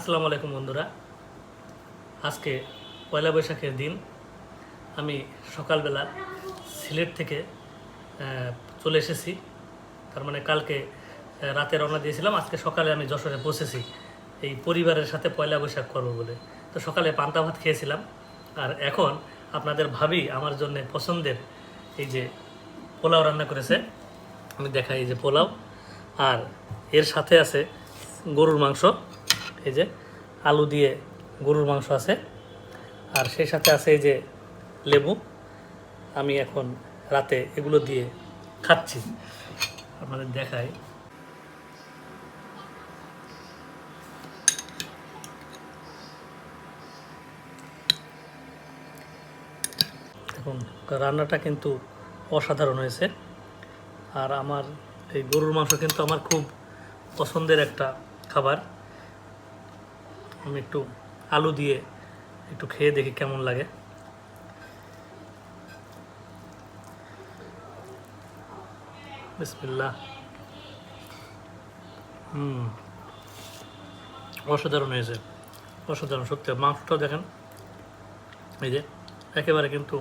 আসসালামু আলাইকুম বন্ধুরা। আজকে পয়লা বৈশাখের দিন। আমি সকালবেলা সিলেট থেকে চলে এসেছি। তার মানে কালকে রাতে রওনা দিয়েছিলাম, আজকে সকালে আমি যশোরে পৌঁছেছি এই পরিবারের সাথে পয়লা বৈশাখ করব বলে। তো সকালে পান্তা ভাত খেয়েছিলাম, আর এখন আপনাদের ভাবি আমার জন্য পছন্দের এই যে পোলাও রান্না করেছে। আমি দেখাই, এই যে পোলাও, আর এর সাথে আছে গরুর মাংস। এই যে আলু দিয়ে গরুর মাংস আছে, আর সেই সাথে আছে এই যে লেবু। আমি এখন রাতে এগুলো দিয়ে খাচ্ছি, আপনাদের দেখাই। এখন রান্নাটা কিন্তু অসাধারণ হয়েছে। আর আমার এই গরুর মাংস কিন্তু আমার খুব পছন্দের একটা খাবার। আমি একটু আলু দিয়ে একটু খেয়ে দেখি কেমন লাগে। বিসমিল্লাহ। অসাধারণ হয়েছে, অসাধারণ সত্যি। মাংসটাও দেখেন, এই যে একেবারে কিন্তু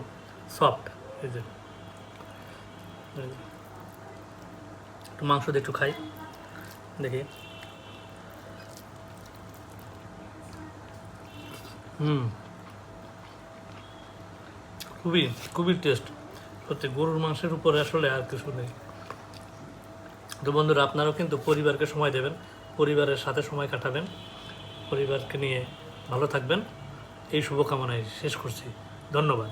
সফট। এই যে একটু মাংস দিয়ে একটু খাই দেখি। খুবই খুবই টেস্ট সত্যি। গরুর মাংসের উপরে আসলে আর কিছু নেই। তো বন্ধুরা, আপনারাও কিন্তু পরিবারকে সময় দেবেন, পরিবারের সাথে সময় কাটাবেন, পরিবারকে নিয়ে ভালো থাকবেন, এই শুভকামনায় শেষ করছি। ধন্যবাদ।